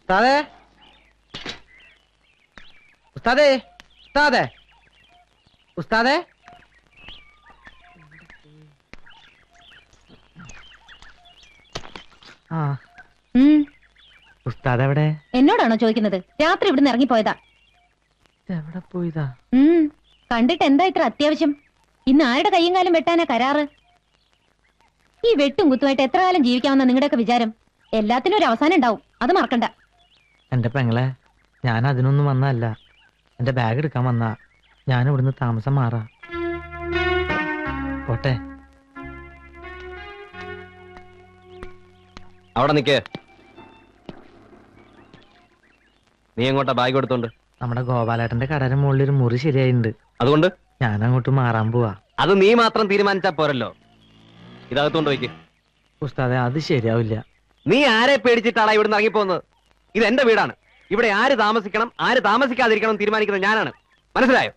ഉസ്താദേ ഉസ്താദേ ഉസ്താദേ ഉസ്താദേ ആ ഉസ്താദ് എവിടെ? എന്നോടാണോ ചോദിക്കുന്നത്? രാത്രി ഇവിടുന്ന് ഇറങ്ങിപ്പോയതാ. എവിടെ പോയതാ? കണ്ടിട്ട് എന്താ ഇത്ര അത്യാവശ്യം? ഇന്ന് ആരുടെ കയ്യും കാലം വെട്ടാനാ കരാറ്? ഈ വെട്ടും കുത്തുമായിട്ട് എത്ര കാലം ജീവിക്കാമെന്ന നിങ്ങളുടെയൊക്കെ വിചാരം? എല്ലാത്തിനും ഒരു അവസാനം ഉണ്ടാവും, അത് മറക്കണ്ട. എന്റെ പെങ്ങളെ, ഞാൻ അതിനൊന്നും വന്നല്ല. എന്റെ ബാഗ് എടുക്കാൻ വന്നാ. ഞാൻ ഇവിടുന്ന് താമസം മാറാ. പോട്ടെ. അവിടെ നിക്ക്. നീ എങ്ങോട്ടാ ബാഗ് എടുത്തോണ്ട്? നമ്മുടെ ഗോപാലേട്ടന്റെ കടയുടെ മുകളിൽ ഒരു മുറി ശരിയായിട്ടുണ്ട്. അതുകൊണ്ട് ഞാൻ അങ്ങോട്ട് മാറാൻ പോവാ. അത് നീ മാത്രം തീരുമാനിച്ചാ പോരല്ലോ. ഇതകത്തോണ്ട് വയ്ക്ക്. ഉസ്താദെ, അത് ശരിയാവില്ല. നീ ആരെ പേടിച്ചിട്ടാണ് ഇവിടുന്ന് ഇറങ്ങിപ്പോകുന്നത്? ഇത് എന്റെ വീടാണ്. ഇവിടെ ആര് താമസിക്കണം ആര് താമസിക്കാതിരിക്കണം തീരുമാനിക്കുന്നത് ഞാനാണ്. മനസ്സിലായോ?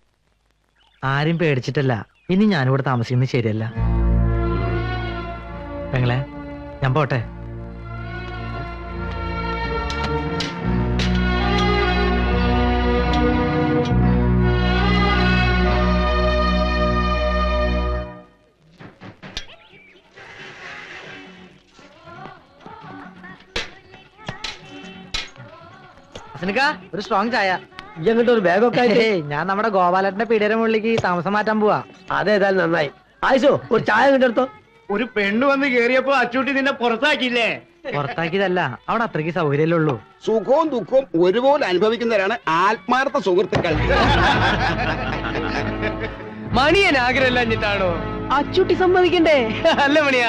ആരും പേടിച്ചിട്ടല്ല. ഇനി ഞാനിവിടെ താമസിക്കുന്നത് ശരിയല്ല. പെങ്ങളെ, ഞാൻ പോട്ടെ. ഒരു സ്ട്രോങ് ചായ. ഇങ്ങോട്ട് ഒരു ബാഗൊക്കെ. ഞാൻ നമ്മുടെ ഗോപാലന്റെ പീടിയുടെ മുകളിലേക്ക് താമസം മാറ്റാൻ പോവാ. അതേതായാലും നന്നായി. ആയിഷോ, ഒരു ചായ കണ്ടെടുത്തോ. ഒരു പെണ്ണ് വന്ന് കേറിയപ്പോ അച്ചൂട്ടി നിന്നെ പുറത്താക്കിയില്ലേ? പുറത്താക്കിയതല്ല, അവിടെ അത്രയ്ക്ക് സൗകര്യമല്ലേ ഉള്ളൂ. സുഖവും ദുഃഖവും ഒരുപോലെ അനുഭവിക്കുന്നവരാണ് ആത്മാർത്ഥ സുഹൃത്തുക്കൾ. മണിയൻ ആഗ്രഹമില്ലാഞ്ഞിട്ടാണോ അച്ചൂട്ടി സമ്മതിക്കണ്ടേ? അല്ല മണിയാ,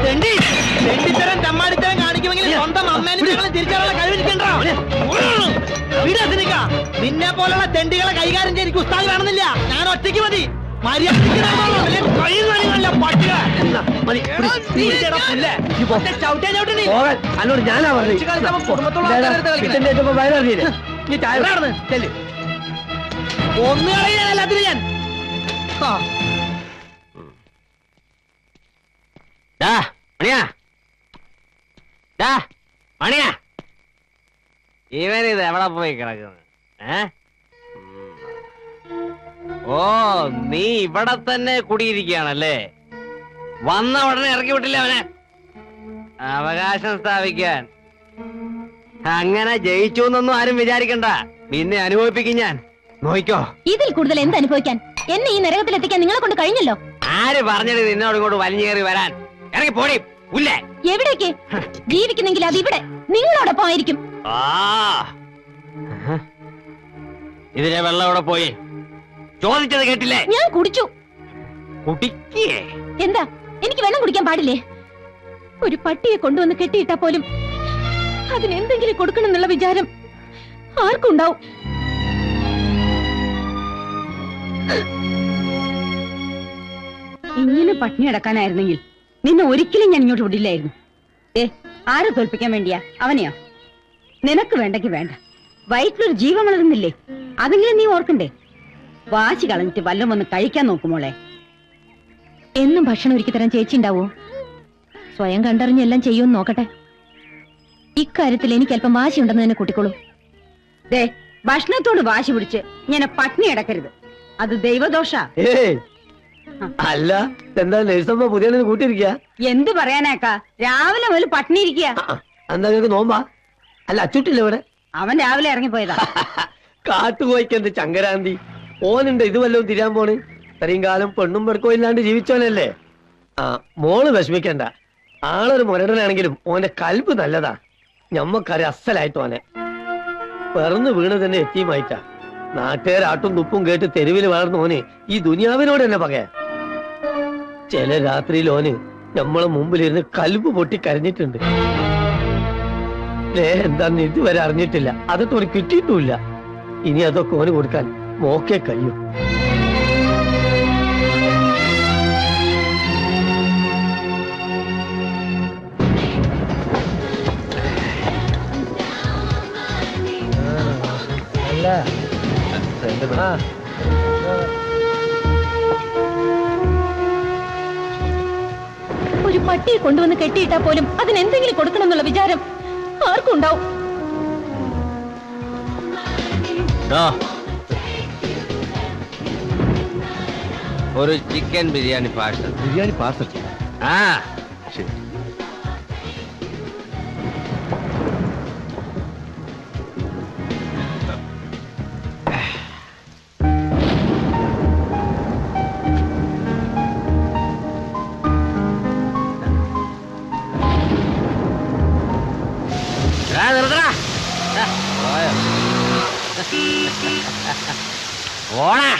തെണ്ടിത്തരം ചമ്മാടിത്തരം കാണിക്കുമെങ്കിൽ സ്വന്തം അമ്മേനും തിരിച്ചറിയാനുള്ള കഴിവിരിക്കണ്ടോ? നിന്നെ പോലുള്ള തെണ്ടികളെ കൈകാര്യം ചെയ്ത് ഉസ്താദ് കാണുന്നില്ല. ഞാൻ ഒറ്റയ്ക്ക് മതി. എന്നോട് ഞാനാ പറഞ്ഞു. ഒന്ന് കളയാനല്ലാത്തിന് ഞാൻ. മണിയാ, ഇവനിത് എവിടെ പോയി കിടക്കുന്നത്? ഓ, നീ ഇവിടെ തന്നെ കുടിയിരിക്കുകയാണല്ലേ? വന്ന ഉടനെ ഇറക്കി വിട്ടില്ല അവനെ. അവകാശം സ്ഥാപിക്കാൻ. അങ്ങനെ ജയിച്ചു എന്നൊന്നും ആരും വിചാരിക്കണ്ട. പിന്നെ അനുഭവിപ്പിക്കും ഞാൻ. നോയിക്കോ. ഇതിൽ കൂടുതൽ എന്ത് അനുഭവിക്കാൻ? എന്നെ ഈ നരകത്തിൽ എത്തിക്കാൻ നിങ്ങളെ കൊണ്ട് കഴിഞ്ഞല്ലോ. ആര് പറഞ്ഞത് നിന്നോട് ഇങ്ങോട്ട് വലിഞ്ഞേറി വരാൻ? ഇറങ്ങി പോടി ഉല്ലേ. എവിടേക്ക്? ജീവിക്കുന്നെങ്കിൽ അത് ഇവിടെ നിങ്ങളോടൊപ്പം ആയിരിക്കും. ഇതിലെ വെള്ളം ഇവിടെ പോയി. ചോദിച്ചത് കേട്ടില്ലേ? ഞാൻ കുടിച്ചു. കുടിക്കേ? എന്താ, എനിക്ക് വെള്ളം കുടിക്കാൻ പാടില്ലേ? ഒരു പട്ടിയെ കൊണ്ടുവന്ന് കെട്ടിയിട്ടാ പോലും അതിനെന്തെങ്കിലും കൊടുക്കണം എന്നുള്ള വിചാരം ആർക്കുണ്ടാവും? ഇങ്ങനെ പട്ടിണി അടക്കാനായിരുന്നെങ്കിൽ നിന്നെ ഒരിക്കലും ഞാൻ ഇങ്ങോട്ട് വിടില്ലായിരുന്നു. ആരെ തോൽപ്പിക്കാൻ വേണ്ടിയാ? അവനെയോ? നിനക്ക് വേണ്ടെങ്കിൽ വേണ്ട. വയറ്റിലൊരു ജീവൻ വളരുന്നില്ലേ? അതെങ്കിലും നീ ഓർക്കണ്ടേ? വാശി കളഞ്ഞിട്ട് വല്ലതും ഒന്ന് കഴിക്കാൻ നോക്കുമോളെ. എന്നും ഭക്ഷണം ഒരുക്കി തരാൻ ചേച്ചി ഉണ്ടാവോ? സ്വയം കണ്ടറിഞ്ഞെല്ലാം ചെയ്യുമെന്ന് നോക്കട്ടെ. ഇക്കാര്യത്തിൽ എനിക്ക് അല്പം വാശി ഉണ്ടെന്ന് തന്നെ കൂട്ടിക്കോളൂ. ഭക്ഷണത്തോട് വാശി പിടിച്ച് ഇങ്ങനെ പട്ടിണി അടക്കരുത്. അത് ദൈവദോഷ. അല്ല, എന്താ നഴ്സമ്മ പുതിയ കൂട്ടിയിരിക്കുക? എന്ത് പറയാനേക്കാ, രാവിലെ മുതൽ പട്ടിണി ഇരിക്കുക. എന്താ നിങ്ങൾക്ക് നോമ്പാ? അല്ല, അച്ചൂട്ടില്ല ഇവിടെ? അവൻ രാവിലെ ഇറങ്ങിപ്പോയതാ. കാട്ടുപോയിക്ക് എന്ത് ചങ്കരാന്തി. ഓനുണ്ട് ഇത് വല്ലതും തിരിയാൻ പോണ്. ഇത്രയും കാലം പെണ്ണും പെടുക്കോ ഇല്ലാണ്ട് ജീവിച്ചോനല്ലേ. മോള് വിഷമിക്കണ്ട. ആളൊരു മുരടനാണെങ്കിലും ഓന്റെ കൽബ് നല്ലതാ. ഞമ്മക്കറി അസലായിട്ട് ഓനെ. പിറന്നു വീണ് തന്നെ എത്തിയുമായിട്ടാ. നാട്ടുകാരാട്ടും തുപ്പും കേട്ട് തെരുവിൽ വളർന്ന ഓന് ഈ ദുനിയാവിനോട് തന്നെ പകയാ. ചില രാത്രിയിൽ ഓന് നമ്മളെ മുമ്പിലിരുന്ന് കൽബ് പൊട്ടി കരഞ്ഞിട്ടുണ്ട്. എന്താന്ന് ഇതുവരെ അറിഞ്ഞിട്ടില്ല. അതൊക്കെ ഓന് കിട്ടിയിട്ടുമില്ല. ഇനി അതൊക്കെ ഓന് കൊടുക്കാൻ മോക്കേ കഴിയൂ. ഒരു പട്ടിയെ കൊണ്ടുവന്ന് കെട്ടിയിട്ടാ പോലും അതിനെന്തെങ്കിലും കൊടുക്കണം എന്നുള്ള വിചാരം ആർക്കും ഉണ്ടാവും. ഒരു chicken biryani parcel. Biryani parcel. ആ ശരി. നിർത്തടാ. ഓണാ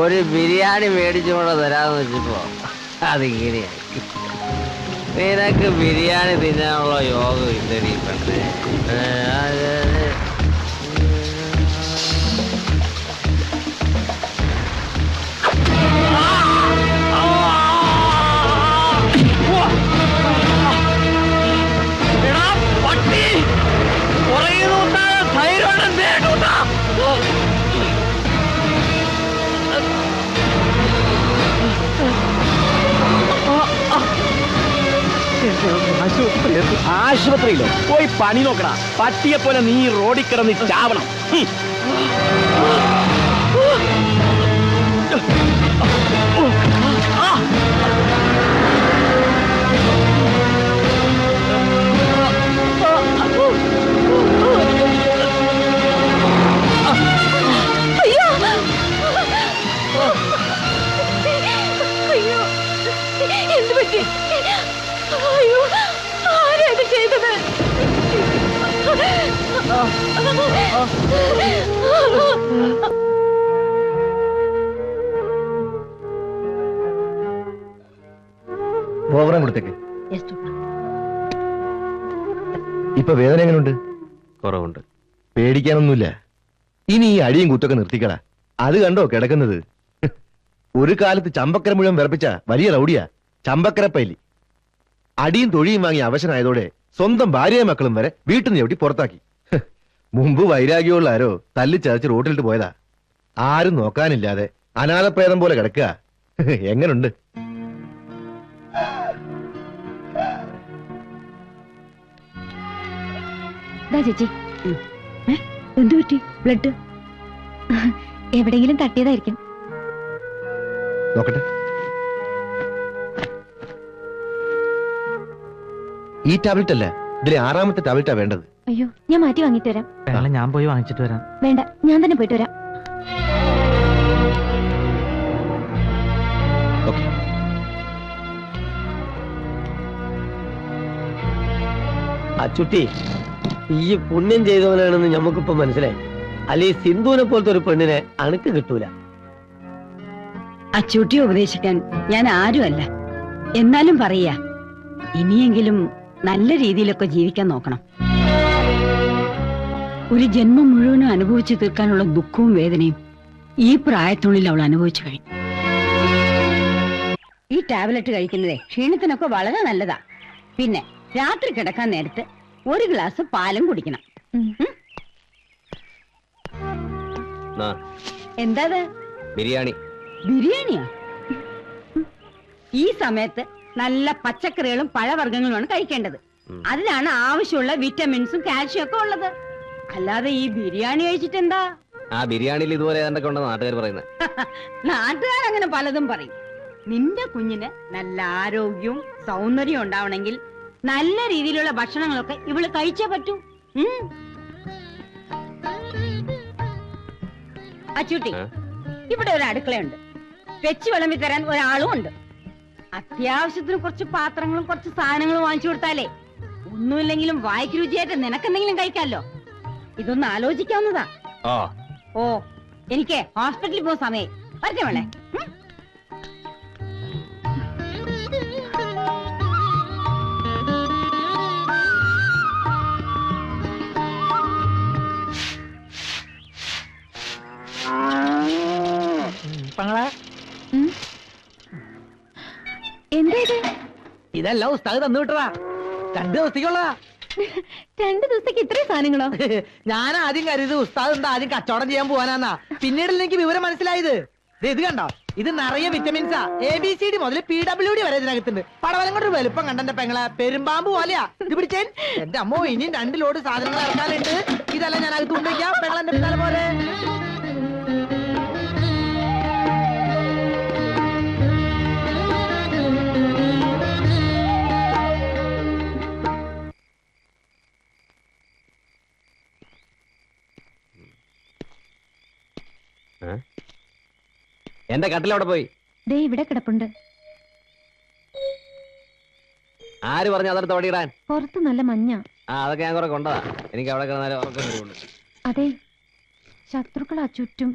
ഒരു ബിരിയാണി മേടിച്ചുകൊണ്ട് തരാന്ന് വെച്ചപ്പോ അതിങ്ങനെയായി. നിനക്ക് ബിരിയാണി തിന്നാനുള്ള യോഗം ഇല്ലടി പെണ്ണേ. ആശുപത്രിയിലോ പോയി പണി നോക്കണ. പട്ടിയെ പോലെ നീ റോഡിൽ കിടന്ന് ചാവണം. എന്ത് പറ്റി? അയ്യോ, ആരാണ് ചെയ്തത്? ഓവറാൻ കൊടുത്തേക്ക്. ഇപ്പൊ വേദന എങ്ങനെയുണ്ട്? കുറവുണ്ട്. പേടിക്കാനൊന്നുമില്ല. ഇനി ഈ അടിയും കുത്തൊക്കെ നിർത്തിക്കടാ. അത് കണ്ടോ കിടക്കുന്നത്? ഒരു കാലത്ത് ചമ്പക്കര മുഴുവൻ വിറപ്പിച്ച വലിയ റൗഡിയാ ചമ്പക്കരപ്പൈലി. അടിയും തൊഴിയും വാങ്ങി അവശനായതോടെ സ്വന്തം ഭാര്യയും മക്കളും വരെ വീട്ടിൽ നിന്ന് ചവിട്ടി പുറത്താക്കി. മുമ്പ് വൈരാഗ്യമുള്ള ആരോ തല്ലിച്ചതച്ച് റോട്ടിലിട്ട് പോയതാ. ആരും നോക്കാനില്ലാതെ അനാഥപ്രേതം പോലെ കിടക്കുക. എങ്ങനുണ്ട്? ചേച്ചി, എന്തു പറ്റി? ബ്ലഡ് എവിടെയെങ്കിലും തട്ടിയതായിരിക്കും. നോക്കട്ടെ. ഈ ടാബ്ലറ്റ് അല്ല, ഇതിലെ 6ാമത്തെ ടാബ്ലറ്റാ വേണ്ടത്. അയ്യോ, ഞാൻ മാറ്റി വാങ്ങിട്ട് വരാം. പെങ്ങളെ ഞാൻ പോയി വാങ്ങിച്ചിട്ട് വരാം. വേണ്ട, ഞാൻ തന്നെ പോയിട്ട് വരാം. ഓക്കെ. അച്ചുട്ടി, ഈ പുണ്യം ചെയ്തവനാണെന്ന് ഞമ്മക്കിപ്പോ മനസ്സിലായി. അല്ലെ സിന്ധുവിനെ പോലത്തെ ഒരു പെണ്ണിനെ അണുക്ക് കിട്ടൂല. അച്ചൂട്ടി ഉപദേശിക്കാൻ ഞാൻ ആരുമല്ല. എന്നാലും പറയാ, ഇനിയെങ്കിലും നല്ല രീതിയിലൊക്കെ ജീവിക്കാൻ നോക്കണം. ഒരു ജന്മം മുഴുവനും അനുഭവിച്ചു തീർക്കാനുള്ള ദുഃഖവും വേദനയും ഈ പ്രായത്തുള്ളിൽ അവൾ അനുഭവിച്ചു കഴിഞ്ഞു. ഈ ടാബ്ലറ്റ് കഴിക്കുന്നതേ ക്ഷീണത്തിനൊക്കെ വളരെ നല്ലതാ. പിന്നെ രാത്രി കിടക്കാൻ നേരത്ത് ഒരു ഗ്ലാസ് പാലും കുടിക്കണം. എന്താ ബിരിയാണി? ബിരിയാണിയാ? ഈ സമയത്ത് നല്ല പച്ചക്കറികളും പഴവർഗ്ഗങ്ങളുമാണ് കഴിക്കേണ്ടത്. അതിലാണ് ആവശ്യമുള്ള വിറ്റമിൻസും കാൽഷ്യം ഒക്കെ ഉള്ളത്. അല്ലാതെ ഈ ബിരിയാണി കഴിച്ചിട്ട് എന്താ? ആ ബിരിയാണിയിൽ ഇതുപോലെ ഏതാണ്ടൊക്കെ ഉണ്ടെന്ന് നാട്ടുകാർ പറയുന്നത്. നാട്ടുകാരങ്ങനെ പലതും പറയും. നിന്റെ കുഞ്ഞിന് നല്ല ആരോഗ്യവും സൗന്ദര്യവും ഉണ്ടാവണമെങ്കിൽ നല്ല രീതിയിലുള്ള ഭക്ഷണങ്ങളൊക്കെ ഇവള് കഴിച്ചേ പറ്റൂ. അച്ചൂട്ടി, ഇവിടെ ഒരു അടുക്കളയുണ്ട്. വെച്ച് വിളമ്പി തരാൻ ഒരാളും ഉണ്ട്. അത്യാവശ്യത്തിന് കുറച്ച് പാത്രങ്ങളും കുറച്ച് സാധനങ്ങളും വാങ്ങിച്ചു കൊടുത്താലേ ഒന്നുമില്ലെങ്കിലും വായിക്ക് രുചിയായിട്ട് നിനക്കെന്തെങ്കിലും കഴിക്കാമല്ലോ. ഇതൊന്ന് ആലോചിക്കാവുന്നതാ. ഓ, എനിക്ക് ഹോസ്പിറ്റലിൽ പോകുന്ന സമയം വരട്ടെ വേളെ. എന്താ ഇത്? ഇതെല്ലാം ഉസ്താദ് തന്നു വിട്ടതാ, 2 ദിവസത്തേക്കുള്ളതാ. 2 ദിവസത്തേക്ക് ഇത്രയും സാധനങ്ങളോ? ഞാൻ ആദ്യം കരുത് ഉസ്താദ് എന്താ ആദ്യം കച്ചവടം ചെയ്യാൻ പോവാനാന്നാ. പിന്നീട് എനിക്ക് വിവരം മനസ്സിലായത്. ഇത് കണ്ടോ, ഇത് നിറയെ വിറ്റമിൻസാ. ABCD മുതൽ PWD വരെ ഇതിനകത്തുണ്ട്. പടവലം കൊണ്ട് വലുപ്പം കണ്ടെന്റെ പെങ്ങളെ പെരുമ്പാമ്പ് പോലെയാ. ഇത് പിടിച്ചേൻ എന്റെ അമ്മോ, ഇനിയും 2 ലോഡ് സാധനങ്ങൾ ഇറക്കാനുണ്ട്. ഇതെല്ലാം ഞാൻ അകത്ത് കൊണ്ടുവയ്ക്കാം. പെങ്ങളെന്റെ പിന്നാലെ പോലെ. എന്റെ കട്ടിലവിടെ പോയി. ദേ ഇവിടെ കിടപ്പുണ്ട്. ആര് പറഞ്ഞു അതെടുത്ത് ഓടിയിടാൻ? പുറത്ത് നല്ല മഞ്ഞ. അതൊക്കെ ഞാൻ കുറെ കൊണ്ടതാ. എനിക്ക് അവിടെ കിടന്നാലും ഉറക്കം വരുള്ളൂ. അതെ, ശത്രുക്കളാ ചുറ്റും.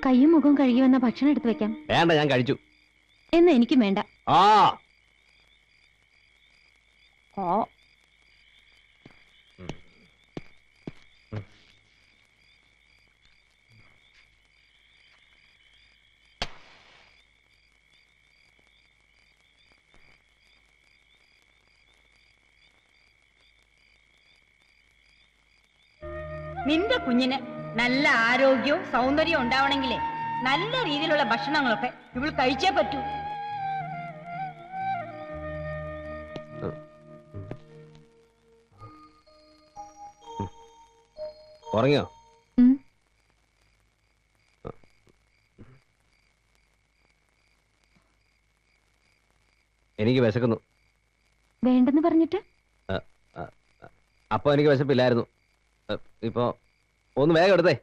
കയ്യും മുഖവും കഴുകി വന്ന ഭക്ഷണം എടുത്തു വെക്കാം. വേണ്ട, ഞാൻ കഴിച്ചു. എന്നാ എനിക്കും വേണ്ട. ആ നിന്റെ കുഞ്ഞിന് നല്ല ആരോഗ്യവും സൗന്ദര്യവും ഉണ്ടാവണമെങ്കിലേ നല്ല രീതിയിലുള്ള ഭക്ഷണങ്ങളൊക്കെ ഇവൾ കഴിച്ചേ പറ്റൂ. ഉറങ്ങിയോ? എനിക്ക് വിശക്കുന്നു. വേണ്ടെന്ന് പറഞ്ഞിട്ട്? അപ്പൊ എനിക്ക് വിശപ്പില്ലായിരുന്നു. ഇപ്പൊ ഒന്ന് വേഗം എടുത്തേ.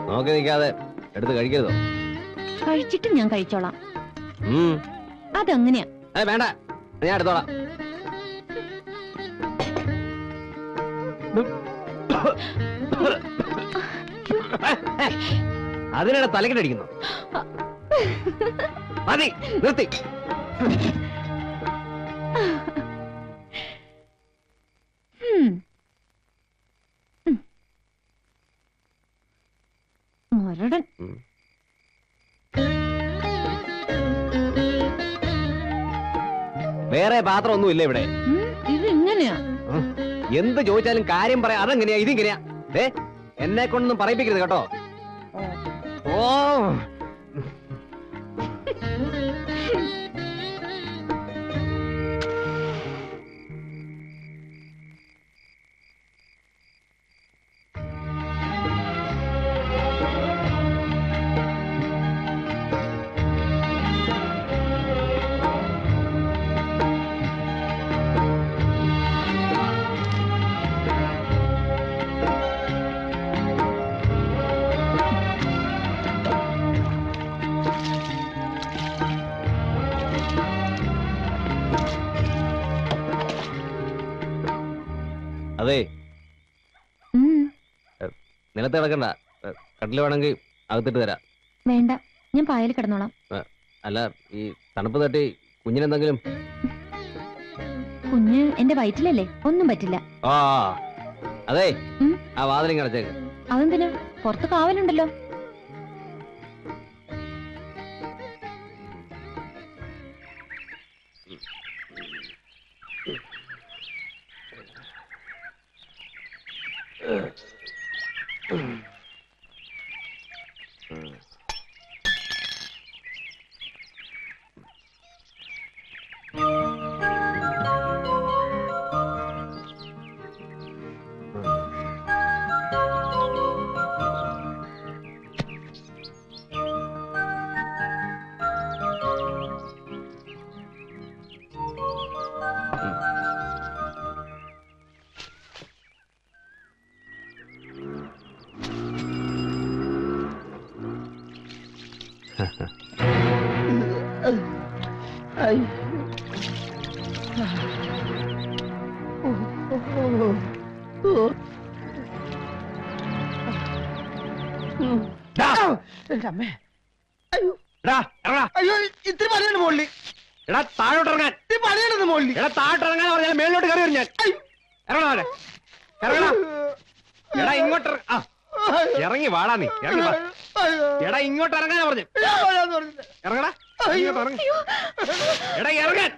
നോക്കി നിൽക്കാതെ എടുത്ത് കഴിക്കരുതോ? കഴിച്ചിട്ട് ഞാൻ കഴിച്ചോളാം. അതങ്ങനെയാ. വേണ്ട, ഞാൻ എടുത്തോളാം. അതിനാണ് തലക്കിട്ടടിക്കുന്നു. മതി, നിർത്തി. മരടൻ. വേറെ പാത്രം ഒന്നും ഇല്ല ഇവിടെ. ഇത് ഇങ്ങനെയാ. എന്ത് ചോദിച്ചാലും കാര്യം പറയാം. അതെങ്ങനെയാ ഇതിങ്ങനെയാ? എന്നെ കൊണ്ടൊന്നും പറയിപ്പിക്കരുത് കേട്ടോ. ഓ അതെ, നിലത്ത് കിടക്കണ്ട. കട്ടില് വേണമെങ്കിൽ അകത്തിട്ട് തരാം. വേണ്ട, ഞാൻ പായൽ കിടന്നോളാം. അല്ല, ഈ തണുപ്പ് തട്ടി കുഞ്ഞിനെന്തെങ്കിലും? കുഞ്ഞ് എന്റെ വയറ്റിലല്ലേ, ഒന്നും പറ്റില്ല. ആ അതെ, ആ വാതിലും കിടച്ചേക്ക്. അതെന്തിനാ? പുറത്ത് കാവലുണ്ടല്ലോ. എന്റെ അമ്മേ. എടാ ഇറങ്ങടാ. അയ്യോ ഇത്തിരി പണിയുണ്ട് മുകളിൽ. എടാ താഴോട്ട് ഇറങ്ങാൻ. ഇത്തിരി പണിയുണ്ടെന്ന് മുകളിൽ. എടാ താഴോട്ട് ഇറങ്ങാൻ പറഞ്ഞാൽ മേളിലോട്ട് കയറി വരും ഞാൻ. ഇറങ്ങണ ഇറങ്ങണ. എടാ ഇങ്ങോട്ട് ഇറങ്ങി വാടാ നീ. ഇറങ്ങി വാ. എടാ ഇങ്ങോട്ട് ഇറങ്ങാനാ പറഞ്ഞു. ഇറങ്ങടാ. ഇങ്ങോട്ട് ഇറങ്ങ്. എടാ ഇറങ്ങാൻ.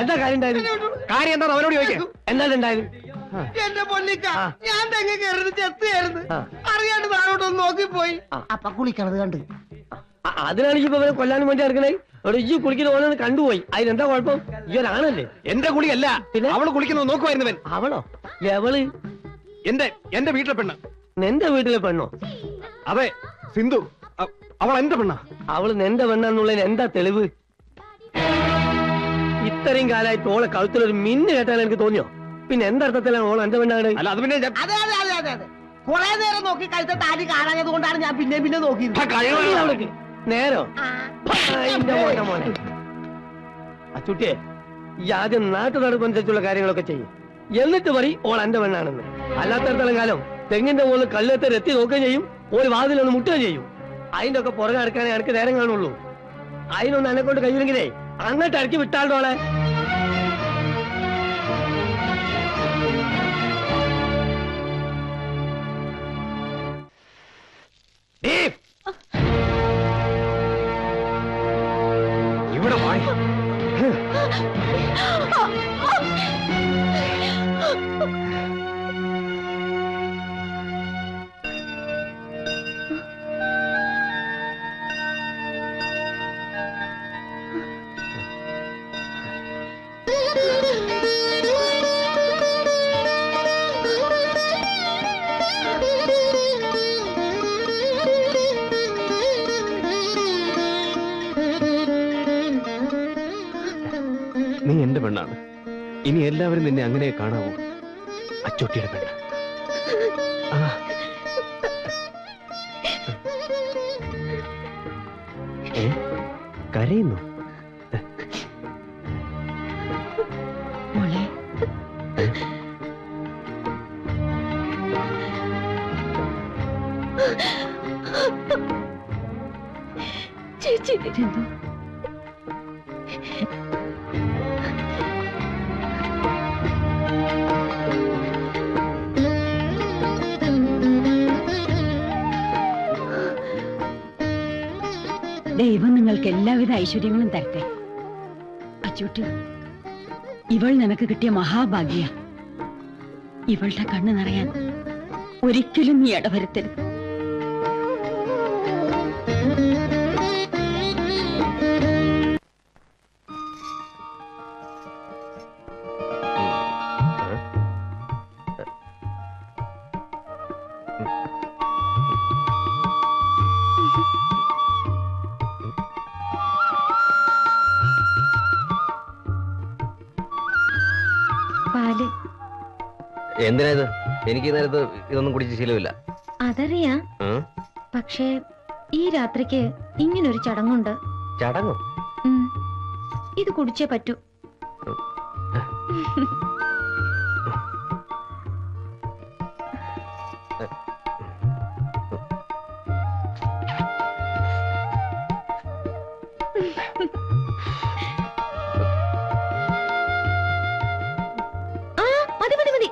എന്താ കാര്യം ഉണ്ടായിരുന്നു? കാര്യം എന്താ അവനോട് ചോദിക്കാം. എന്താണ് ഉണ്ടായത്? എന്റെ പൊന്നിക്ക ഞാൻ തെങ്ങ് കയറുന്നത് ചെത്തുകയായിരുന്നു. അറിയാണ്ട് താഴോട്ടൊന്ന് നോക്കിപ്പോയി. അപ്പൊ കുളിക്കണത് കണ്ട്. അതിനാണെങ്കിൽ ഇപ്പൊ അവരെ കൊല്ലാനും വേണ്ടി നടക്കണേ. അവിടെ ഈ കുളിക്കുന്ന ഓരോന്ന് കണ്ടുപോയി. അതിനെന്താ കുഴപ്പം? ഈ ഒരാണല്ലേ? എന്റെ കുളിയല്ല, പിന്നെ അവള് കുളിക്കുന്നത് നോക്കുമായിരുന്നവൻ. അവളോ? എവള്? എന്റെ വീട്ടിലെ പെണ്ണ്. നിന്റെ വീട്ടിലെ പെണ്ണോ? അതെ, സിന്ധു. അവൾ എന്റെ പെണ്ണ. അവള് നിന്റെ പെണ്ണെന്നുള്ളതിന് എന്താ തെളിവ്? ഇത്രയും കാലമായിട്ട് ഓളെ കഴുത്തിലൊരു മിന്ന് കേട്ടാൽ എനിക്ക് തോന്നിയോ? പിന്നെ എന്തർത്ഥത്തിലാണ് ഓൾ എന്റെ പെണ്ണാണ്? അല്ല അത് പിന്നെ അതെ അതെ അതെ അതെ അതെ കുറെ നേരം നോക്കി കഴുത്ത താടി കാണാഞ്ഞത് കൊണ്ടാണ് ഞാൻ പിന്നെ നോക്കിയത്. നേരോ? മോനെ മോനെ അച്ചുട്ടിയെ, ഈ ആദ്യം നാട്ടുനടപ്പനുസരിച്ചുള്ള കാര്യങ്ങളൊക്കെ ചെയ്യും. എന്നിട്ട് പറയും ഓൾ എന്റെ പെണ്ണാണെന്ന്. അല്ലാത്തടത്തോളം കാലം തെങ്ങിന്റെ മുകളിൽ കല്ലെത്തർ എത്തി നോക്കുകയും ചെയ്യും, ഒരു വാതിലൊന്ന് മുട്ടുകയും ചെയ്യും. അതിന്റെ ഒക്കെ പുറകെ അടുക്കാനേ എനിക്ക് നേരം കാണുള്ളൂ. അതിനൊന്ന് എന്നെ കൊണ്ട് കഴിയില്ലെങ്കിലേ അങ്ങോട്ട് ഇറക്കി വിട്ടാളോളെ. ഇവിടെ വായി. നീ എന്റെ പെണ്ണാണ്. ഇനി എല്ലാവരും നിന്നെ അങ്ങനെ കാണാവൂ. അച്ചോട്ടിയുടെ പെണ്ണ്. കരയുന്നു. മോളെ, ചേച്ചി സിന്ധു, ദൈവം നിങ്ങൾക്ക് എല്ലാവിധ ഐശ്വര്യങ്ങളും തരട്ടെ. അച്ചൂട്ടി, ഇവൾ നിനക്ക് കിട്ടിയ മഹാഭാഗ്യ. ഇവളുടെ കണ്ണ് നിറയാൻ ഒരിക്കലും നീ ഇടവരുത്തരുത്. പാല്. എന്തിനാ ഇത്? എനിക്ക് ഈ നേരത്ത് ഇതൊന്നും കുടിച്ച് ശീലമില്ല. അതറിയാ, പക്ഷേ ഈ രാത്രിക്ക് ഇങ്ങനൊരു ചടങ്ങുണ്ട്. ചടങ്ങോ? ഇത് കുടിച്ചേ പറ്റൂ. മതി മതി മതി.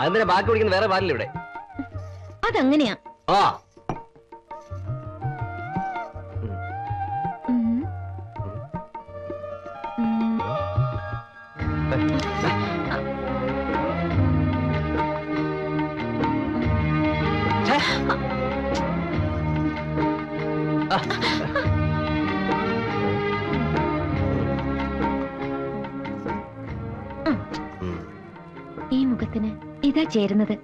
അതെന്തിനാ ബാക്കി കുടിക്കുന്ന? വേറെ പാലില്ല ഇവിടെ. അതങ്ങനെയാ. ആ ഈ മുഖത്തിന് ഇതാ ചേരുന്നത്.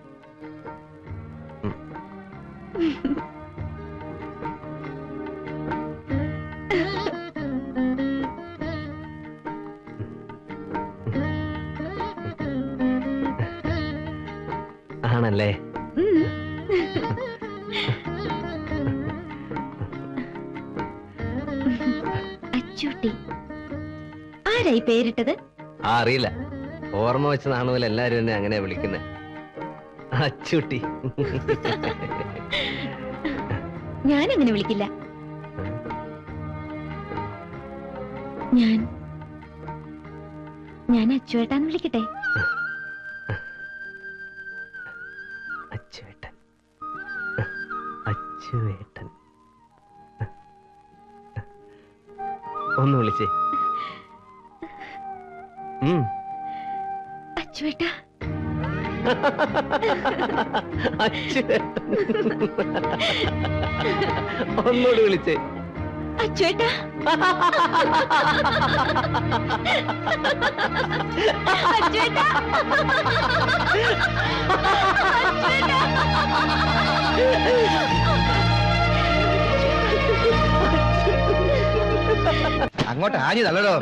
ആണല്ലേ? അച്ചൂട്ടി ആരായി പേരിട്ടത്? അറിയില്ല, ഓർമ്മ വെച്ച് നാണുപോലെ എല്ലാരും എന്നെ അങ്ങനെ വിളിക്കുന്നത്. അച്ചൂട്ടി. ഞാനങ്ങനെ വിളിക്കില്ല. ഞാൻ അച്ചുവേട്ടാന്ന് വിളിക്കട്ടെ? അച്ചുവേട്ടൻ, അച്ചുവേട്ടൻ. ഒന്ന് വിളിച്ചേ. അച്ചുവേട്ടാ. അച്ചുവേട്ടൻ. ഒന്നോട് വിളിച്ചേ. അച്ചുവേട്ടാ. അച്ചുവേട്ടാ. അങ്ങോട്ട് ആഞ്ഞു തള്ളടോ.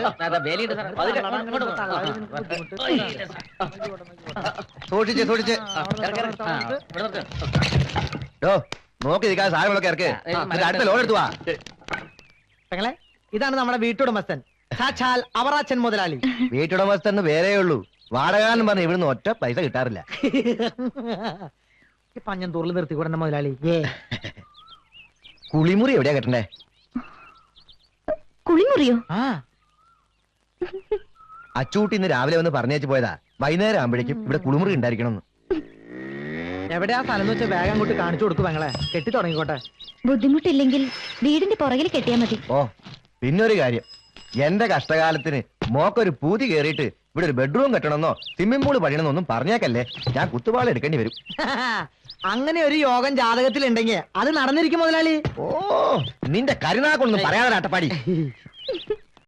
സൂക്ഷിച്ച് സൂക്ഷിച്ച്. നോക്കി നിൽക്കാതെ സാധനങ്ങളൊക്കെ ഇറക്ക്. അടുത്ത ലോൺ എടുത്തു വാ. പെങ്ങളെ, ഇതാണ് നമ്മുടെ വീട്ടുടമസ്ഥൻ, സാക്ഷാൽ അവറാച്ചൻ മുതലാളി. വീട്ടുടമസ്ഥന് വേറേ ഉള്ളൂ. വാടകാലം പറഞ്ഞ് ഇവിടുന്ന് ഒറ്റ പൈസ കിട്ടാറില്ല. പഞ്ഞന്തൂറിൽ നിർത്തിക്കൂടെ മുതലാളി? കുളിമുറി എവിടെയാ കെട്ടണ്ടേ? കുളിമുറിയോ? ആ, അച്ചൂട്ടി ഇന്ന് രാവിലെ വന്ന് പറഞ്ഞേച്ച് പോയതാ. വൈകുന്നേരം ആകുമ്പോഴേക്കും ഇവിടെ കുളിമുറി ഉണ്ടായിരിക്കണം. എവിടെയാ സ്ഥലം എന്ന് വെച്ചാൽ വേഗം അങ്ങോട്ട് കാണിച്ചു കൊടുക്കും പെങ്ങളെ. കെട്ടി തുടങ്ങിക്കോട്ടെ. ബുദ്ധിമുട്ടില്ലെങ്കിൽ വീടിന്റെ പുറകിൽ കെട്ടിയാ മതി. ഓ, പിന്നൊരു കാര്യം, എന്റെ കഷ്ടകാലത്തിന് മോക്കൊരു പൂതി കേറിയിട്ട് ഇവിടെ ഒരു ബെഡ്റൂം കെട്ടണമെന്നോ സ്വിമ്മിംഗ് പൂള് പണിയണമെന്നൊന്നും പറഞ്ഞേക്കല്ലേ. ഞാൻ കുത്തുപാള എടുക്കേണ്ടി വരും. അങ്ങനെ ഒരു യോഗം ജാതകത്തിൽ ഉണ്ടെങ്കിൽ അത് നടന്നിരിക്കും മുതലാളി. ഓ, നിന്റെ കരുനാക്കൊന്നും പറയാതെ അട്ടപ്പാടി.